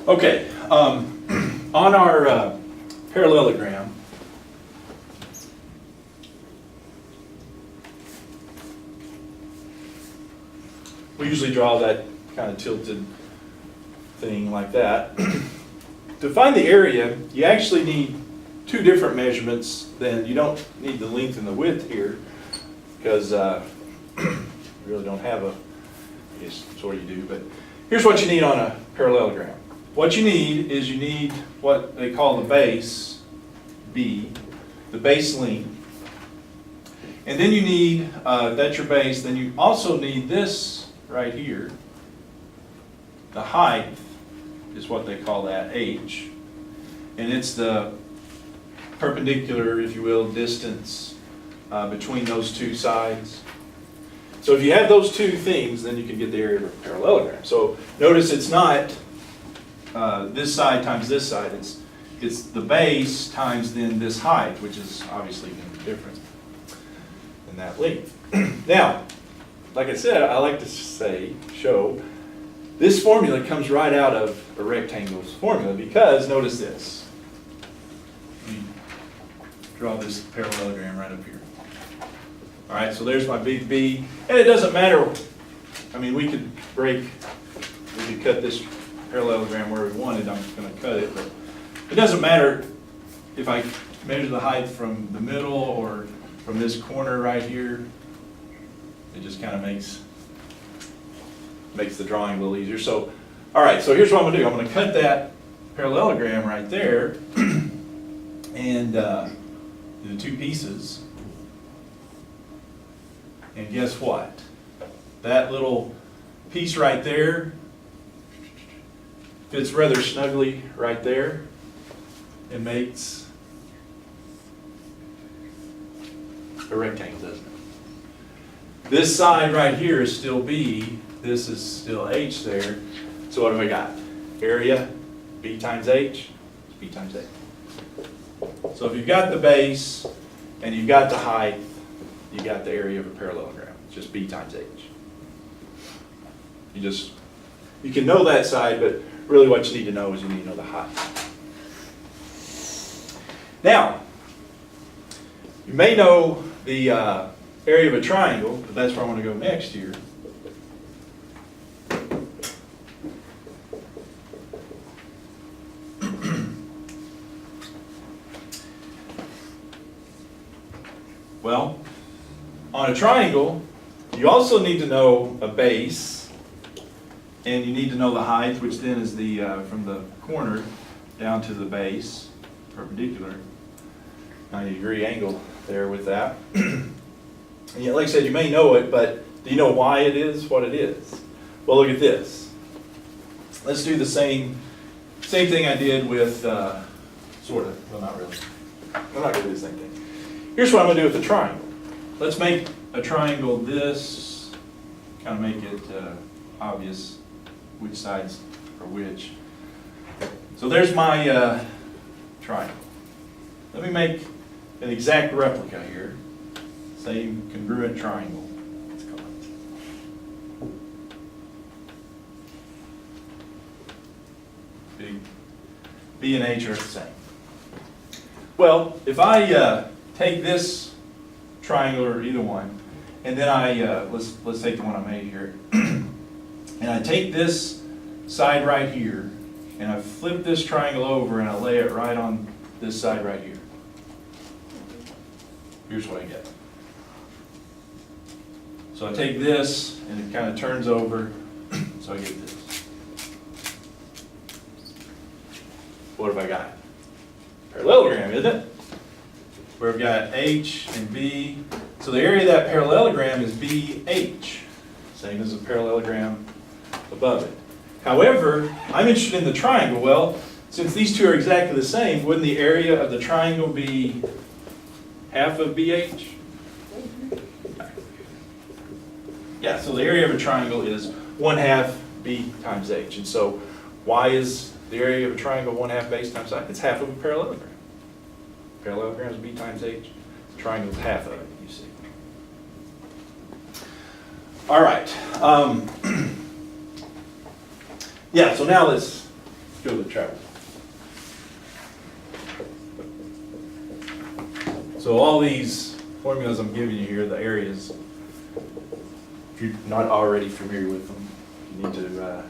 Okay, on our parallelogram, we usually draw that kind of tilted thing like that. To find the area, you actually need two different measurements. Then you don't need the length and the width here, because you really don't have a, I guess sort of you do, but here's what you need on a parallelogram. What you need is you need what they call the base, B, the base length. And then you need, that's your base, then you also need this right here. The height is what they call that, H. And it's the perpendicular, if you will, distance between those two sides. So if you have those two things, then you can get the area of a parallelogram. So notice it's not this side times this side. It's the base times then this height, which is obviously going to be different than that length. Now, like I said, I like to show, this formula comes right out of a rectangle's formula, because notice this. Let me draw this parallelogram right up here. All right, so there's my big B, and it doesn't matter. I mean, we could cut this parallelogram where we wanted. I'm just going to cut it, but it doesn't matter if I measure the height from the middle or from this corner right here. It just kind of makes the drawing a little easier. So, all right, so here's what I'm going to do. I'm going to cut that parallelogram right there and the two pieces. And guess what? That little piece right there fits rather snugly right there and makes a rectangle, doesn't it? This side right here is still B. This is still H there. So what do we got? Area, B times H, is B times H. So if you've got the base and you've got the height, you got the area of a parallelogram. It's just B times H. You can know that side, but really what you need to know is you need to know the height. Now, you may know the area of a triangle, but that's where I want to go next here. Well, on a triangle, you also need to know a base, and you need to know the height, which then is the from the corner down to the base, perpendicular, 90-degree angle there with that. And yet, like I said, you may know it, but do you know why it is what it is? Well, look at this. Let's do the same thing I did with, sort of, well, not really. I'm not going to do the same thing. Here's what I'm going to do with the triangle. Let's make a triangle this, kind of make it obvious which sides are which. So there's my triangle. Let me make an exact replica here. Same congruent triangle, let's call it. Big B and H are the same. Well, if I take this triangle or either one, and then let's take the one I made here, and I take this side right here, and I flip this triangle over and I lay it right on this side right here. Here's what I get. So I take this and it kind of turns over, so I get this. What have I got? Parallelogram, isn't it? Where I've got H and B. So the area of that parallelogram is BH, same as the parallelogram above it. However, I'm interested in the triangle. Well, since these two are exactly the same, wouldn't the area of the triangle be half of BH? Yeah, so the area of a triangle is 1/2 B times H. And so why is the area of a triangle 1/2 base times height? It's half of a parallelogram. Parallelogram is B times H. The triangle is half of it, you see. All right. Yeah, so now let's go to the trapezoid. So all these formulas I'm giving you here, the areas, if you're not already familiar with them, you need to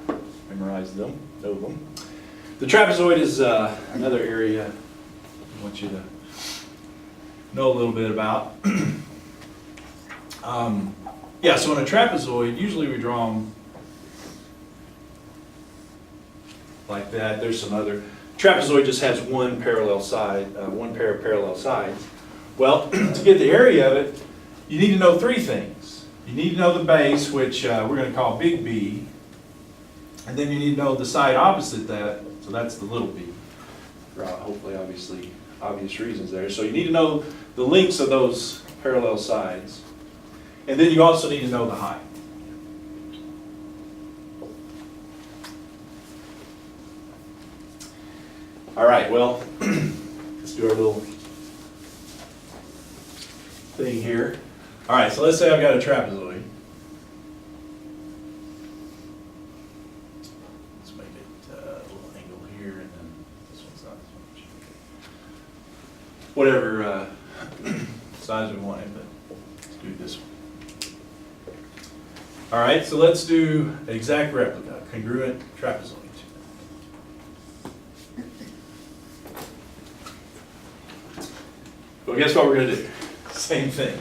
memorize them, know them. The trapezoid is another area I want you to know a little bit about. Yeah, so in a trapezoid, usually we draw them like that. There's some other. Trapezoid just has one parallel side, one pair of parallel sides. Well, to get the area of it, you need to know three things. You need to know the base, which we're going to call big B. And then you need to know the side opposite that, so that's the little b. For hopefully, obvious reasons there. So you need to know the lengths of those parallel sides. And then you also need to know the height. All right, well, let's do our little thing here. All right, so let's say I've got a trapezoid. Let's make it a little angle here, and then this one's not as much. Whatever size we want it, but let's do this one. All right, so let's do exact replica, congruent trapezoid. Well, guess what we're going to do? Same thing.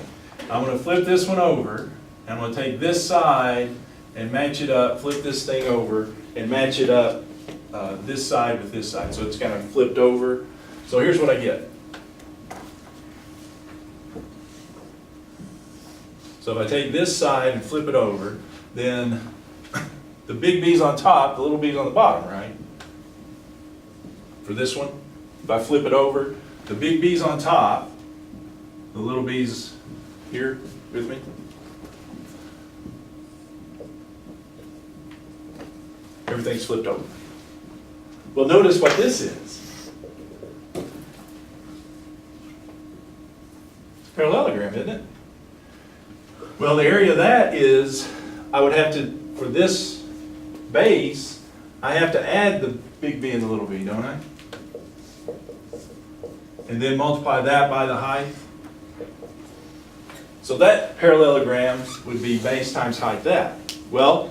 I'm going to flip this one over, and I'm going to take this side and match it up, flip this thing over, and match it up this side with this side. So it's kind of flipped over. So here's what I get. So if I take this side and flip it over, then the big B's on top, the little B's on the bottom, right? For this one, if I flip it over, the big B's on top, the little B's here with me. Everything's flipped over. Well, notice what this is. It's a parallelogram, isn't it? Well, the area of that is, I would have to, for this base, I have to add the big B and the little b, don't I? And then multiply that by the height. So that parallelogram would be base times height that. Well,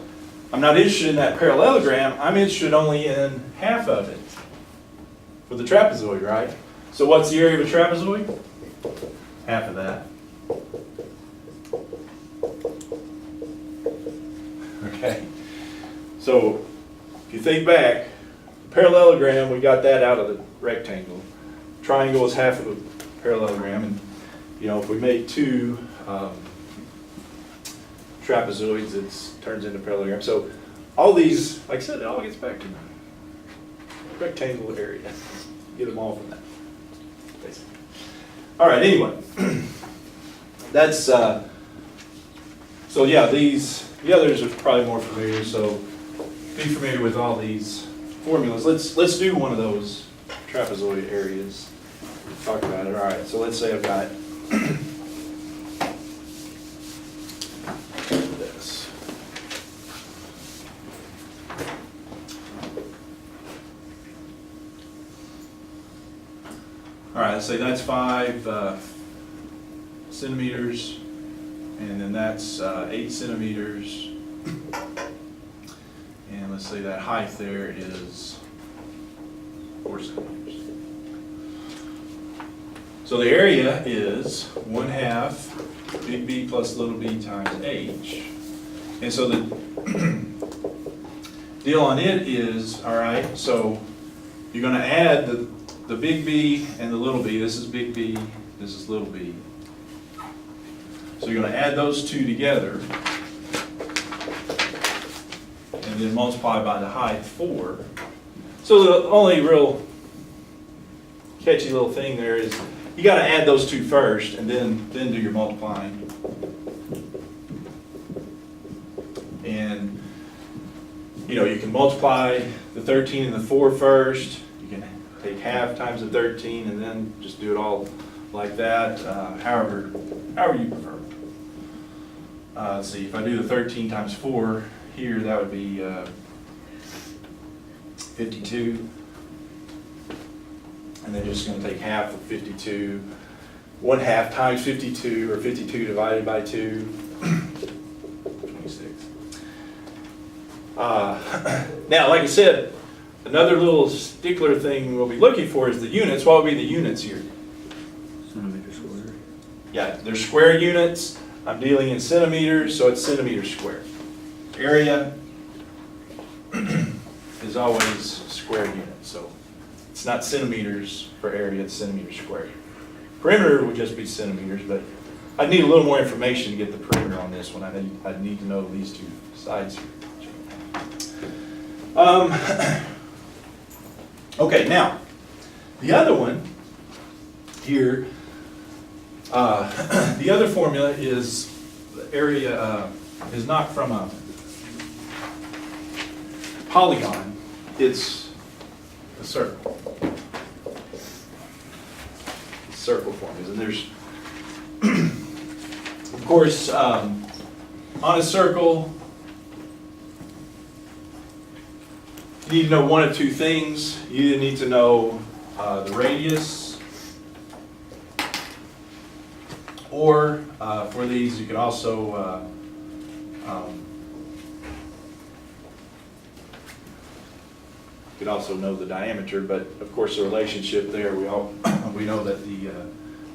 I'm not interested in that parallelogram, I'm interested only in half of it for the trapezoid, right? So what's the area of a trapezoid? Half of that. Okay, so if you think back, parallelogram, we got that out of the rectangle. Triangle is half of a parallelogram, and you know, if we make two trapezoids, it turns into parallelogram. So all these, like I said, it all gets back to the rectangle area. Get them all from that, basically. All right, anyway, that's, so yeah, the others are probably more familiar, so be familiar with all these formulas. Let's do one of those trapezoid areas. Talk about it. All right, so let's say I've got this. All right, let's say that's 5 centimeters, and then that's 8 centimeters, and let's say that height there is 4 centimeters. So the area is 1/2 big B plus little b times h. And so the deal on it is, all right, so you're going to add the big B and the little b. This is big B, this is little b. So you're going to add those two together and then multiply by the height 4. So the only real catchy little thing there is you got to add those two first and then do your multiplying. And you know, you can multiply the 13 and the 4 first. You can take half times the 13 and then just do it all like that, however you prefer. Let's see, if I do the 13 times 4 here, that would be 52. And they're just going to take half of 52, 1/2 times 52, or 52 divided by 2, 26. Now, like I said, another little stickler thing we'll be looking for is the units. What would be the units here? Centimeter square. Yeah, they're square units. I'm dealing in centimeters, so it's centimeters squared. Area is always square units, so it's not centimeters per area, it's centimeters squared. Perimeter would just be centimeters, but I need a little more information to get the perimeter on this one. I need to know these two sides here. Okay, now, the other one here, the other formula is the area is not from a polygon, it's a circle. Circle formulas, and there's, of course, on a circle, you need to know one of two things. You either need to know the radius, or for these, you could also know the diameter. But of course, the relationship there, we know that the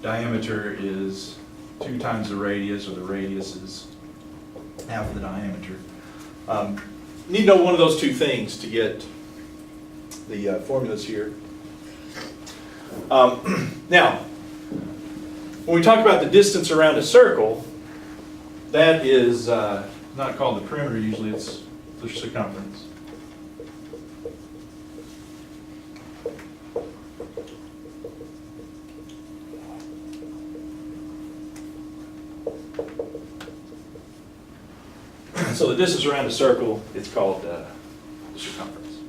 diameter is 2 times the radius, or the radius is half the diameter. You need to know one of those two things to get the formulas here. Now, when we talk about the distance around a circle, that is not called the perimeter usually, it's the circumference. So the distance around a circle, it's called the circumference.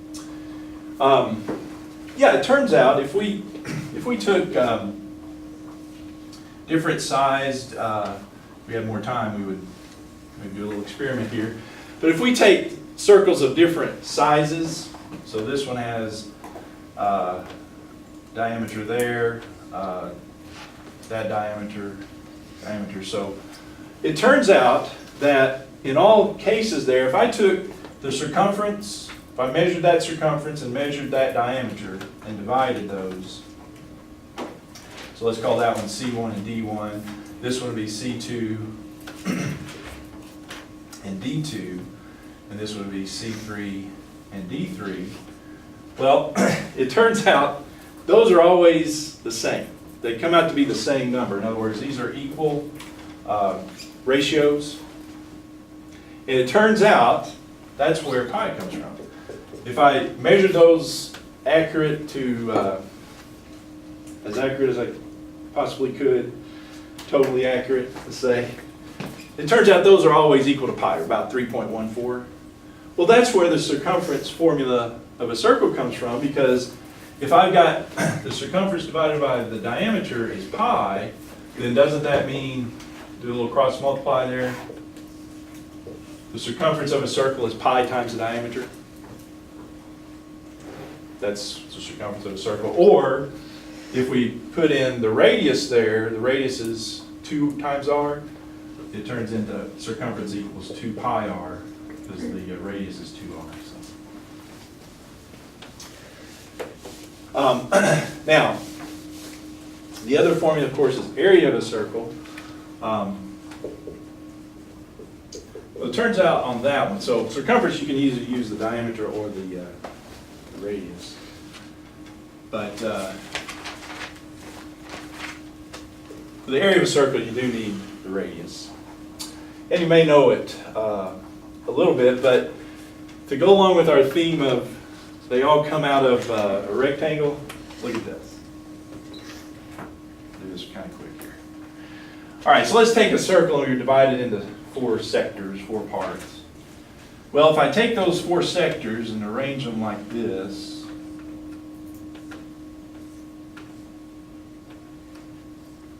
Yeah, it turns out if we took different sized, if we had more time, we would maybe do a little experiment here. But if we take circles of different sizes, so this one has diameter there, that diameter. So it turns out that in all cases there, if I took the circumference, if I measured that circumference and measured that diameter and divided those, so let's call that one C1 and D1, this one would be C2 and D2, and this would be C3 and D3. Well, it turns out those are always the same. They come out to be the same number. In other words, these are equal ratios. And it turns out that's where pi comes from. If I measure those accurate to, as accurate as I possibly could, totally accurate, let's say, it turns out those are always equal to pi, or about 3.14. Well, that's where the circumference formula of a circle comes from, because if I've got the circumference divided by the diameter is pi, then doesn't that mean, do a little cross multiply there, the circumference of a circle is pi times the diameter? That's the circumference of a circle. Or if we put in the radius there, the radius is 2 times r, it turns into circumference equals 2 pi r, because the radius is 2r. So. Now, the other formula, of course, is area of a circle. Well, it turns out on that one, so circumference you can either use the diameter or the radius. But for the area of a circle, you do need the radius. And you may know it a little bit, but to go along with our theme of they all come out of a rectangle, look at this. Do this kind of quick here. All right, so let's take a circle and we divide it into 4 sectors, 4 parts. Well, if I take those 4 sectors and arrange them like this,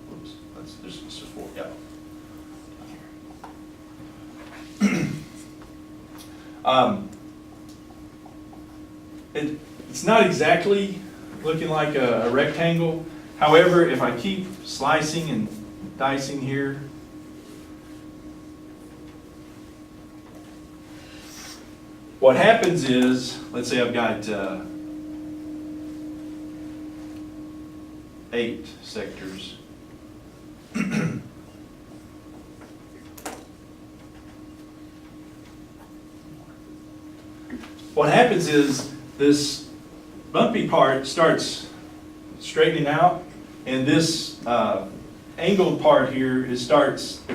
whoops, this is 4, yeah. It's not exactly looking like a rectangle. However, if I keep slicing and dicing here, what happens is, let's say I've got 8 sectors. What happens is this bumpy part starts straightening out, and this angled part here, it's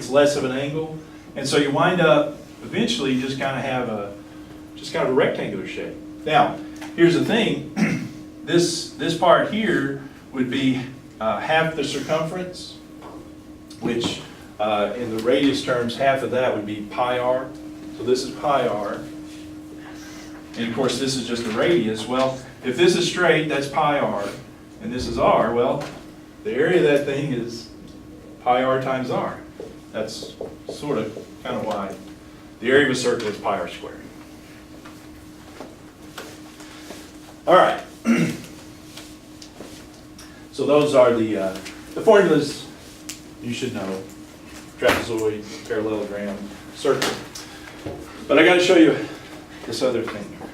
less of an angle, and so you wind up eventually just kind of have a rectangular shape. Now, here's the thing, this part here would be half the circumference, which in the radius terms, half of that would be pi r. So this is pi r. And of course, this is just the radius. Well, if this is straight, that's pi r, and this is r, well, the area of that thing is pi r times r. That's sort of, kind of why the area of a circle is pi r squared. All right. So those are the formulas you should know. Trapezoid, parallelogram, circle. But I got to show you this other thing here.